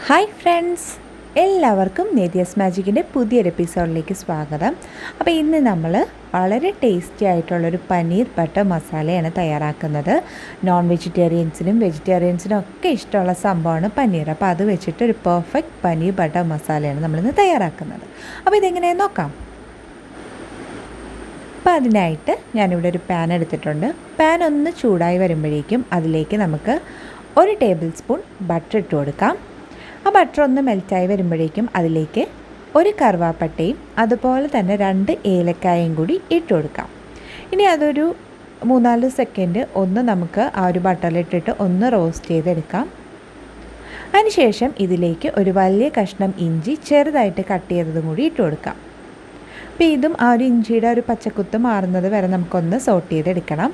Hi friends, എല്ലാവർക്കും നെഥിയാസ്മാജിക്കിൻ്റെ പുതിയൊരു എപ്പിസോഡിലേക്ക് സ്വാഗതം. അപ്പോൾ ഇന്ന് നമ്മൾ വളരെ ടേസ്റ്റി ആയിട്ടുള്ളൊരു പനീർ ബട്ടർ മസാലയാണ് തയ്യാറാക്കുന്നത്. നോൺ വെജിറ്റേറിയൻസിനും വെജിറ്റേറിയൻസിനും ഒക്കെ ഇഷ്ടമുള്ള സംഭവമാണ് പനീർ. അപ്പോൾ അത് വെച്ചിട്ട് ഒരു പെർഫെക്റ്റ് പനീർ ബട്ടർ മസാലയാണ് നമ്മളിന്ന് തയ്യാറാക്കുന്നത്. അപ്പോൾ ഇതെങ്ങനെയാണ് നോക്കാം. അപ്പോൾ അതിനായിട്ട് ഞാനിവിടെ ഒരു പാൻ എടുത്തിട്ടുണ്ട്. പാൻ ഒന്ന് ചൂടായി വരുമ്പോഴേക്കും അതിലേക്ക് നമുക്ക് 1 ടേബിൾ സ്പൂൺ ബട്ടർ ഇട്ട് കൊടുക്കാം. ആ ബട്ടർ ഒന്ന് മെൽറ്റായി വരുമ്പോഴേക്കും അതിലേക്ക് 1 കറുവാപ്പട്ടയും അതുപോലെ തന്നെ 2 ഏലക്കായയും കൂടി ഇട്ട് കൊടുക്കാം. ഇനി അതൊരു 3-4 സെക്കൻഡ് ഒന്ന് നമുക്ക് ആ ഒരു ബട്ടറിലിട്ടിട്ട് ഒന്ന് റോസ്റ്റ് ചെയ്തെടുക്കാം. അതിനുശേഷം ഇതിലേക്ക് ഒരു വലിയ കഷ്ണം ഇഞ്ചി ചെറുതായിട്ട് കട്ട് ചെയ്തതും കൂടി ഇട്ട് കൊടുക്കാം. അപ്പോൾ ഇതും ആ ഒരു ഇഞ്ചിയുടെ ഒരു പച്ചക്കുത്ത് മാറുന്നത് വരെ നമുക്കൊന്ന് സോട്ട് ചെയ്തെടുക്കണം.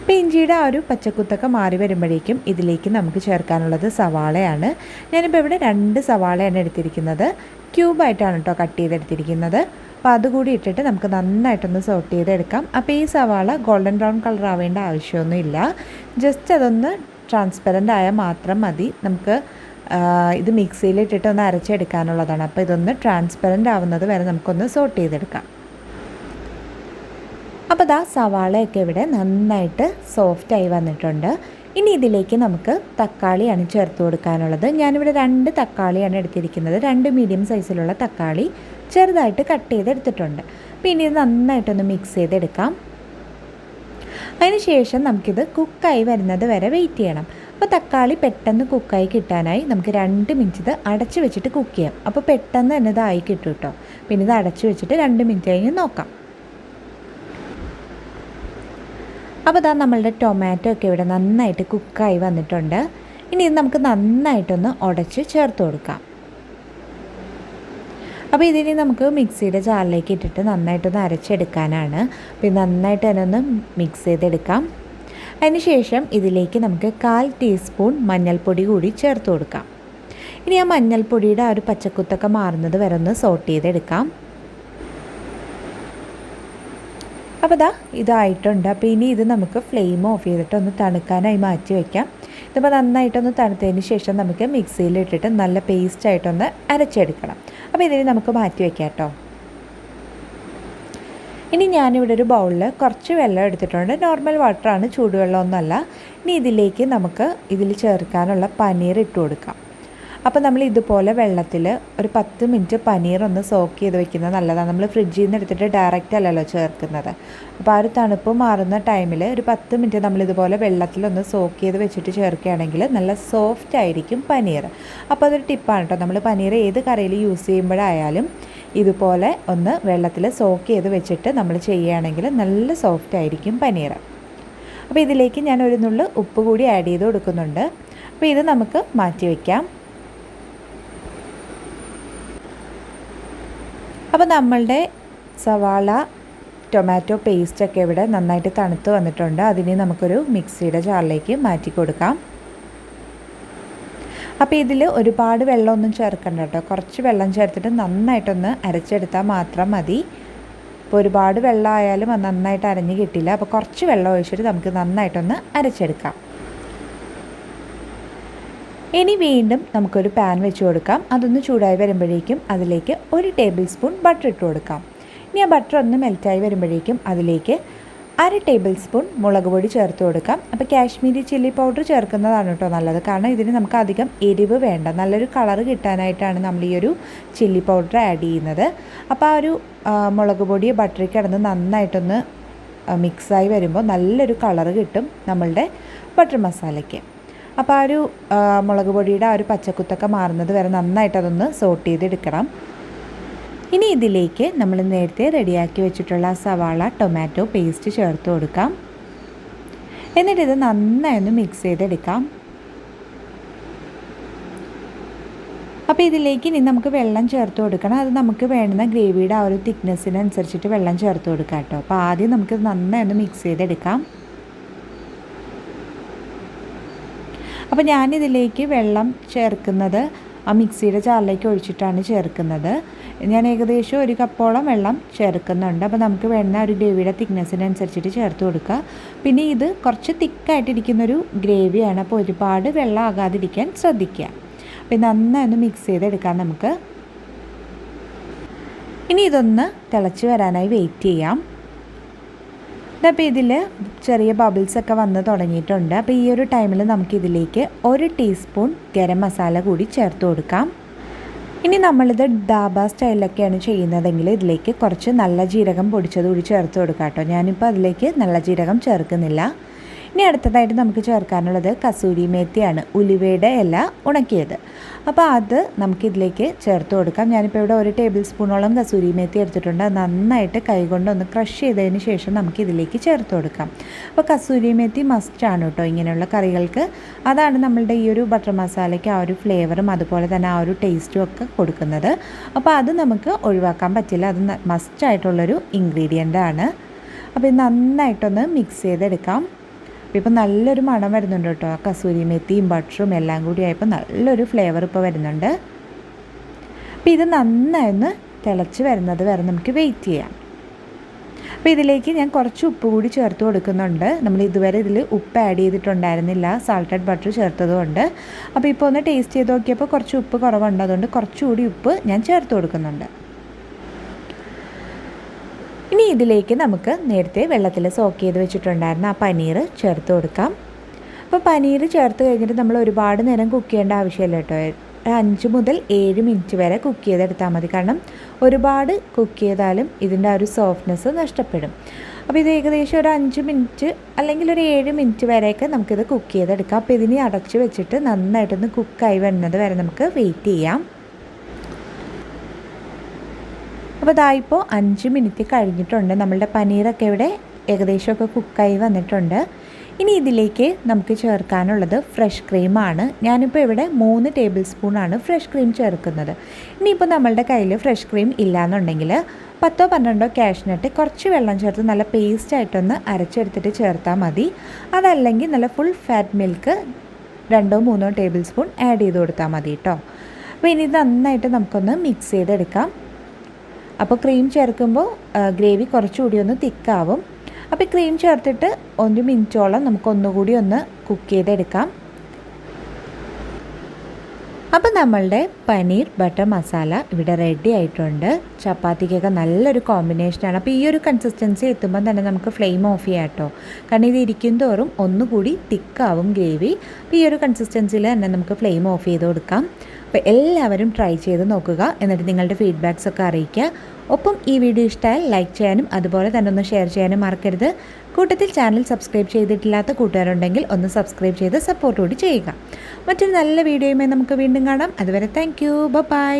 അപ്പോൾ ഇഞ്ചിയുടെ ആ ഒരു പച്ചക്കുത്തൊക്കെ മാറി വരുമ്പോഴേക്കും ഇതിലേക്ക് നമുക്ക് ചേർക്കാനുള്ളത് സവാളയാണ്. ഞാനിപ്പോൾ ഇവിടെ 2 സവാളയാണ് എടുത്തിരിക്കുന്നത്. ക്യൂബായിട്ടാണ് കേട്ടോ കട്ട് ചെയ്തെടുത്തിരിക്കുന്നത്. അപ്പോൾ അതുകൂടി ഇട്ടിട്ട് നമുക്ക് നന്നായിട്ടൊന്ന് സോട്ട് ചെയ്തെടുക്കാം. അപ്പോൾ ഈ സവാള ഗോൾഡൻ ബ്രൗൺ കളർ ആവേണ്ട ആവശ്യമൊന്നുമില്ല. ജസ്റ്റ് അതൊന്ന് ട്രാൻസ്പെറൻ്റ് ആയാൽ മാത്രം മതി. നമുക്ക് ഇത് മിക്സിയിലിട്ടിട്ട് ഒന്ന് അരച്ചെടുക്കാനുള്ളതാണ്. അപ്പോൾ ഇതൊന്ന് ട്രാൻസ്പെറൻ്റ് ആവുന്നത് വരെ നമുക്കൊന്ന് സോട്ട് ചെയ്തെടുക്കാം. അപ്പോൾ ദാ സവാളയൊക്കെ ഇവിടെ നന്നായിട്ട് സോഫ്റ്റായി വന്നിട്ടുണ്ട്. ഇനി ഇതിലേക്ക് നമുക്ക് തക്കാളിയാണ് ചേർത്ത് കൊടുക്കാനുള്ളത്. ഞാനിവിടെ 2 തക്കാളിയാണ് എടുത്തിരിക്കുന്നത്. 2 മീഡിയം സൈസിലുള്ള തക്കാളി ചെറുതായിട്ട് കട്ട് ചെയ്തെടുത്തിട്ടുണ്ട്. പിന്നെ ഇത് നന്നായിട്ടൊന്ന് മിക്സ് ചെയ്തെടുക്കാം. അതിനുശേഷം നമുക്കിത് കുക്കായി വരുന്നത് വരെ വെയിറ്റ് ചെയ്യണം. അപ്പോൾ തക്കാളി പെട്ടെന്ന് കുക്കായി കിട്ടാനായി നമുക്ക് 2 മിനിറ്റ് ഇത് അടച്ച് വെച്ചിട്ട് കുക്ക് ചെയ്യാം. അപ്പോൾ പെട്ടെന്ന് തന്നെ ഇതായി കിട്ടും കേട്ടോ. പിന്നെ ഇത് അടച്ച് വെച്ചിട്ട് 2 മിനിറ്റ് കഴിഞ്ഞ് നോക്കാം. അപ്പോൾ ഇതാ നമ്മളുടെ ടൊമാറ്റോ ഒക്കെ ഇവിടെ നന്നായിട്ട് കുക്കായി വന്നിട്ടുണ്ട്. ഇനി ഇത് നമുക്ക് നന്നായിട്ടൊന്ന് ഉടച്ച് ചേർത്ത് കൊടുക്കാം. അപ്പോൾ ഇതിനി നമുക്ക് മിക്സിയുടെ ജാറിലേക്ക് ഇട്ടിട്ട് നന്നായിട്ടൊന്ന് അരച്ചെടുക്കാനാണ്. അപ്പോൾ ഇത് നന്നായിട്ട് തന്നെ ഒന്ന് മിക്സ് ചെയ്തെടുക്കാം. അതിനുശേഷം ഇതിലേക്ക് നമുക്ക് 1/4 ടീസ്പൂൺ മഞ്ഞൾപ്പൊടി കൂടി ചേർത്ത് കൊടുക്കാം. ഇനി ആ മഞ്ഞൾപ്പൊടിയുടെ ആ ഒരു പച്ചക്കുത്തൊക്കെ മാറുന്നത് വരെ ഒന്ന് സോട്ട് ചെയ്തെടുക്കാം. അപ്പോൾ ഇതായിട്ടുണ്ട്. അപ്പോൾ ഇനി ഇത് നമുക്ക് ഫ്ലെയിം ഓഫ് ചെയ്തിട്ട് ഒന്ന് തണുക്കാനായി മാറ്റി വയ്ക്കാം. ഇതിപ്പോൾ നന്നായിട്ടൊന്ന് തണുത്തതിന് ശേഷം നമുക്ക് മിക്സിയിലിട്ടിട്ട് നല്ല പേസ്റ്റായിട്ടൊന്ന് അരച്ചെടുക്കണം. അപ്പോൾ ഇതിന് നമുക്ക് മാറ്റി വയ്ക്കാം കേട്ടോ. ഇനി ഞാനിവിടെ ഒരു ബൗളിൽ കുറച്ച് വെള്ളം എടുത്തിട്ടുണ്ട്. നോർമൽ വാട്ടറാണ്, ചൂടുവെള്ളമൊന്നുമല്ല. ഇനി ഇതിലേക്ക് നമുക്ക് ഇതിൽ ചേർക്കാനുള്ള പനീർ ഇട്ട് കൊടുക്കാം. അപ്പോൾ നമ്മൾ ഇതുപോലെ വെള്ളത്തിൽ ഒരു 10 മിനിറ്റ് പനീർ ഒന്ന് സോക്ക് ചെയ്ത് വെക്കുന്നത് നല്ലതാണ്. നമ്മൾ ഫ്രിഡ്ജിൽ നിന്ന് എടുത്തിട്ട് ഡയറക്റ്റ് അല്ലല്ലോ ചേർക്കുന്നത്. അപ്പോൾ ആ ഒരു തണുപ്പ് മാറുന്ന ടൈമിൽ ഒരു 10 മിനിറ്റ് നമ്മളിതുപോലെ വെള്ളത്തിലൊന്ന് സോക്ക് ചെയ്ത് വെച്ചിട്ട് ചേർക്കുകയാണെങ്കിൽ നല്ല സോഫ്റ്റ് ആയിരിക്കും പനീർ. അപ്പോൾ അതൊരു ടിപ്പാണ് കേട്ടോ. നമ്മൾ പനീർ ഏത് കറിയിൽ യൂസ് ചെയ്യുമ്പോഴായാലും ഇതുപോലെ ഒന്ന് വെള്ളത്തിൽ സോക്ക് ചെയ്ത് വെച്ചിട്ട് നമ്മൾ ചെയ്യുകയാണെങ്കിൽ നല്ല സോഫ്റ്റ് ആയിരിക്കും പനീർ. അപ്പോൾ ഇതിലേക്ക് ഞാൻ ഒരു നുള്ളു ഉപ്പ് കൂടി ആഡ് ചെയ്ത് കൊടുക്കുന്നുണ്ട്. അപ്പോൾ ഇത് നമുക്ക് മാറ്റി വയ്ക്കാം. അപ്പോൾ നമ്മളുടെ സവാള ടൊമാറ്റോ പേസ്റ്റൊക്കെ ഇവിടെ നന്നായിട്ട് തണുത്ത് വന്നിട്ടുണ്ട്. അതിനെ നമുക്കൊരു മിക്സിയുടെ ജാറിലേക്ക് മാറ്റി കൊടുക്കാം. അപ്പോൾ ഇതിൽ ഒരുപാട് വെള്ളമൊന്നും ചേർക്കണ്ട കേട്ടോ. കുറച്ച് വെള്ളം ചേർത്തിട്ട് നന്നായിട്ടൊന്ന് അരച്ചെടുത്താൽ മാത്രം മതി. ഇപ്പോൾ ഒരുപാട് വെള്ളം ആയാലും അത് നന്നായിട്ട് അരഞ്ഞ് കിട്ടില്ല. അപ്പോൾ കുറച്ച് വെള്ളം ഒഴിച്ചിട്ട് നമുക്ക് നന്നായിട്ടൊന്ന് അരച്ചെടുക്കാം. ഇനി വീണ്ടും നമുക്കൊരു പാൻ വെച്ച് കൊടുക്കാം. അതൊന്ന് ചൂടായി വരുമ്പോഴേക്കും അതിലേക്ക് 1 ടേബിൾ സ്പൂൺ ബട്ടർ ഇട്ട് കൊടുക്കാം. ഇനി ആ ബട്ടർ ഒന്ന് മെൽറ്റായി വരുമ്പോഴേക്കും അതിലേക്ക് 1/2 ടേബിൾ സ്പൂൺ മുളക് പൊടി ചേർത്ത് കൊടുക്കാം. അപ്പോൾ കാശ്മീരി ചില്ലി പൗഡർ ചേർക്കുന്നതാണ് കേട്ടോ നല്ലത്. കാരണം ഇതിന് നമുക്ക് അധികം എരിവ് വേണ്ട. നല്ലൊരു കളർ കിട്ടാനായിട്ടാണ് നമ്മൾ ഈ ഒരു ചില്ലി പൗഡർ ആഡ് ചെയ്യുന്നത്. അപ്പോൾ ആ ഒരു മുളക് പൊടി ബട്ടറിൽ കിടന്ന് നന്നായിട്ടൊന്ന് മിക്സായി വരുമ്പോൾ നല്ലൊരു കളർ കിട്ടും നമ്മളുടെ ബട്ടർ മസാലയ്ക്ക്. അപ്പോൾ ആ ഒരു മുളക് പൊടിയുടെ ആ ഒരു പച്ചക്കുത്തൊക്കെ മാറുന്നത് വരെ നന്നായിട്ട് അതൊന്ന് സോട്ട് ചെയ്തെടുക്കണം. ഇനി ഇതിലേക്ക് നമ്മൾ നേരത്തെ റെഡിയാക്കി വെച്ചിട്ടുള്ള സവാള ടൊമാറ്റോ പേസ്റ്റ് ചേർത്ത് കൊടുക്കാം. എന്നിട്ടിത് നന്നായി ഒന്ന് മിക്സ് ചെയ്തെടുക്കാം. അപ്പോൾ ഇതിലേക്ക് ഇനി നമുക്ക് വെള്ളം ചേർത്ത് കൊടുക്കണം. അത് നമുക്ക് വേണ്ടുന്ന ഗ്രേവിയുടെ ആ ഒരു തിക്നെസ്സിനനുസരിച്ചിട്ട് വെള്ളം ചേർത്ത് കൊടുക്കാം കേട്ടോ. അപ്പോൾ ആദ്യം നമുക്കിത് നന്നായി ഒന്ന് മിക്സ് ചെയ്തെടുക്കാം. അപ്പോൾ ഞാനിതിലേക്ക് വെള്ളം ചേർക്കുന്നത് ആ മിക്സിയുടെ ജാറിലേക്ക് ഒഴിച്ചിട്ടാണ് ചേർക്കുന്നത്. ഞാൻ ഏകദേശം 1 കപ്പോളം വെള്ളം ചേർക്കുന്നുണ്ട്. അപ്പോൾ നമുക്ക് വേണ്ട ഒരു ഗ്രേവിയുടെ തിക്നെസ്സിനനുസരിച്ചിട്ട് ചേർത്ത് കൊടുക്കുക. പിന്നെ ഇത് കുറച്ച് തിക്കായിട്ടിരിക്കുന്നൊരു ഗ്രേവിയാണ്. അപ്പോൾ ഒരുപാട് വെള്ളം ആകാതിരിക്കാൻ ശ്രദ്ധിക്കുക. അപ്പോൾ അപ്പോൾ നന്നായി ഒന്ന് മിക്സ് ചെയ്തെടുക്കാം നമുക്ക്. ഇനി ഇതൊന്ന് തിളച്ച് വരാനായി വെയിറ്റ് ചെയ്യാം. അപ്പോൾ ഇതിൽ ചെറിയ ബബിൾസൊക്കെ വന്ന് തുടങ്ങിയിട്ടുണ്ട്. അപ്പോൾ ഈ ഒരു ടൈമിൽ നമുക്കിതിലേക്ക് 1 ടീസ്പൂൺ ഗരം മസാല കൂടി ചേർത്ത് കൊടുക്കാം. ഇനി നമ്മളിത് ഡാബ സ്റ്റൈലിലൊക്കെയാണ് ചെയ്യുന്നതെങ്കിൽ ഇതിലേക്ക് കുറച്ച് നല്ല ജീരകം പൊടിച്ചത് കൂടി ചേർത്ത് കൊടുക്കാം കേട്ടോ. ഞാനിപ്പോൾ അതിലേക്ക് നല്ല ജീരകം ചേർക്കുന്നില്ല. ഇനി അടുത്തതായിട്ട് നമുക്ക് ചേർക്കാനുള്ളത് കസൂരി മേത്തിയാണ്, ഉലുവയുടെ ഇല ഉണക്കിയത്. അപ്പോൾ അത് നമുക്കിതിലേക്ക് ചേർത്ത് കൊടുക്കാം. ഞാനിപ്പോൾ ഇവിടെ 1 ടേബിൾ സ്പൂണോളം കസൂരി മേത്തി എടുത്തിട്ടുണ്ട്. അത് നന്നായിട്ട് കൈകൊണ്ടൊന്ന് ക്രഷ് ചെയ്തതിന് ശേഷം നമുക്കിതിലേക്ക് ചേർത്ത് കൊടുക്കാം. അപ്പോൾ കസൂരി മേത്തി മസ്റ്റാണ് കേട്ടോ ഇങ്ങനെയുള്ള കറികൾക്ക്. അതാണ് നമ്മളുടെ ഈ ഒരു ബട്ടർ മസാലയ്ക്ക് ആ ഒരു ഫ്ലേവറും അതുപോലെ തന്നെ ആ ഒരു ടേസ്റ്റും ഒക്കെ കൊടുക്കുന്നത്. അപ്പോൾ അത് നമുക്ക് ഒഴിവാക്കാൻ പറ്റില്ല, അത് മസ്റ്റായിട്ടുള്ളൊരു ഇൻഗ്രീഡിയൻ്റ് ആണ്. അപ്പോൾ ഇത് നന്നായിട്ടൊന്ന് മിക്സ് ചെയ്തെടുക്കാം. ഇപ്പോൾ നല്ലൊരു മണം വരുന്നുണ്ട് കേട്ടോ. കസൂരി മെത്തിയും ബട്ടറും എല്ലാം കൂടി ആയപ്പോൾ നല്ലൊരു ഫ്ലേവർ ഇപ്പോൾ വരുന്നുണ്ട്. അപ്പോൾ ഇത് നന്നായി ഒന്ന് തിളച്ച് വരുന്നത് വരെ നമുക്ക് വെയിറ്റ് ചെയ്യാം. അപ്പോൾ ഇതിലേക്ക് ഞാൻ കുറച്ച് ഉപ്പ് കൂടി ചേർത്ത് കൊടുക്കുന്നുണ്ട്. നമ്മൾ ഇതുവരെ ഇതിൽ ഉപ്പ് ആഡ് ചെയ്തിട്ടുണ്ടായിരുന്നില്ല, സാൾട്ടഡ് ബട്ടർ ചേർത്തതുകൊണ്ട്. അപ്പോൾ ഇപ്പോൾ ഒന്ന് ടേസ്റ്റ് ചെയ്ത് നോക്കിയപ്പോൾ കുറച്ച് ഉപ്പ് കുറവുണ്ട്, അതുകൊണ്ട് കുറച്ചുകൂടി ഉപ്പ് ഞാൻ ചേർത്ത് കൊടുക്കുന്നുണ്ട്. ഇനി ഇതിലേക്ക് നമുക്ക് നേരത്തെ വെള്ളത്തിൽ സോക്ക് ചെയ്ത് വെച്ചിട്ടുണ്ടായിരുന്ന ആ പനീർ ചേർത്ത് കൊടുക്കാം. അപ്പോൾ പനീർ ചേർത്ത് കഴിഞ്ഞിട്ട് നമ്മൾ ഒരുപാട് നേരം കുക്ക് ചെയ്യേണ്ട ആവശ്യമില്ല കേട്ടോ. 5 മുതൽ 7 മിനിറ്റ് വരെ കുക്ക് ചെയ്തെടുത്താൽ മതി. കാരണം ഒരുപാട് കുക്ക് ചെയ്താലും ഇതിൻ്റെ ആ ഒരു സോഫ്റ്റ്നെസ് നഷ്ടപ്പെടും. അപ്പോൾ ഇത് ഏകദേശം ഒരു 5 മിനിറ്റ് അല്ലെങ്കിൽ ഒരു 7 മിനിറ്റ് വരെയൊക്കെ നമുക്കിത് കുക്ക് ചെയ്തെടുക്കാം. അപ്പോൾ ഇതിനെ അടച്ച് വെച്ചിട്ട് നന്നായിട്ടൊന്ന് കുക്കായി വരുന്നത് വരെ നമുക്ക് വെയിറ്റ് ചെയ്യാം. അപ്പോൾ ഇതായിപ്പോൾ 5 മിനിറ്റ് കഴിഞ്ഞിട്ടുണ്ട്. നമ്മളുടെ പനീറൊക്കെ ഇവിടെ ഏകദേശമൊക്കെ കുക്കായി വന്നിട്ടുണ്ട്. ഇനി ഇതിലേക്ക് നമുക്ക് ചേർക്കാനുള്ളത് ഫ്രഷ് ക്രീമാണ്. ഞാനിപ്പോൾ ഇവിടെ 3 ടേബിൾ സ്പൂണാണ് ഫ്രഷ് ക്രീം ചേർക്കുന്നത്. ഇനിയിപ്പോൾ നമ്മളുടെ കയ്യിൽ ഫ്രഷ് ക്രീം ഇല്ലയെന്നുണ്ടെങ്കിൽ 10-12 കാഷ്നട്ട് കുറച്ച് വെള്ളം ചേർത്ത് നല്ല പേസ്റ്റായിട്ടൊന്ന് അരച്ചെടുത്തിട്ട് ചേർത്താൽ മതി. അതല്ലെങ്കിൽ നല്ല full fat milk 2-3 table spoon add ചെയ്ത് കൊടുത്താൽ മതി കേട്ടോ. അപ്പോൾ ഇനി നന്നായിട്ട് നമുക്കൊന്ന് മിക്സ് ചെയ്തെടുക്കാം. അപ്പോൾ ക്രീം ചേർക്കുമ്പോൾ ഗ്രേവി കുറച്ചുകൂടി ഒന്ന് തിക്കാവും. അപ്പോൾ ക്രീം ചേർത്തിട്ട് 1 മിനിറ്റോളം നമുക്കൊന്നുകൂടി ഒന്ന് കുക്ക് ചെയ്തെടുക്കാം. അപ്പോൾ നമ്മളുടെ പനീർ ബട്ടർ മസാല ഇവിടെ റെഡി ആയിട്ടുണ്ട്. ചപ്പാത്തിക്കൊക്കെ നല്ലൊരു കോമ്പിനേഷനാണ്. അപ്പോൾ ഈ ഒരു കൺസിസ്റ്റൻസി എത്തുമ്പോൾ തന്നെ നമുക്ക് ഫ്ലെയിം ഓഫ് ചെയ്യാം കേട്ടോ. കാരണം ഇത് ഇരിക്കും തോറും ഒന്നുകൂടി തിക്കാവും ഗ്രേവി. അപ്പോൾ ഈ ഒരു കൺസിസ്റ്റൻസിയിൽ തന്നെ നമുക്ക് ഫ്ലെയിം ഓഫ് ചെയ്ത് കൊടുക്കാം. അപ്പോൾ എല്ലാവരും ട്രൈ ചെയ്ത് നോക്കുക, എന്നിട്ട് നിങ്ങളുടെ ഫീഡ്ബാക്സ് ഒക്കെ അറിയിക്കുക. ഒപ്പം ഈ വീഡിയോ ഇഷ്ടമായാൽ ലൈക്ക് ചെയ്യാനും അതുപോലെ തന്നെ ഒന്ന് ഷെയർ ചെയ്യാനും മറക്കരുത്. കൂട്ടത്തിൽ ചാനൽ സബ്സ്ക്രൈബ് ചെയ്തിട്ടില്ലാത്ത കൂട്ടുകാരുണ്ടെങ്കിൽ ഒന്ന് സബ്സ്ക്രൈബ് ചെയ്ത് സപ്പോർട്ട് കൂടി ചെയ്യുക. മറ്റൊരു നല്ല വീഡിയോയുമായി നമുക്ക് വീണ്ടും കാണാം. അതുവരെ താങ്ക് യു, ബൈ.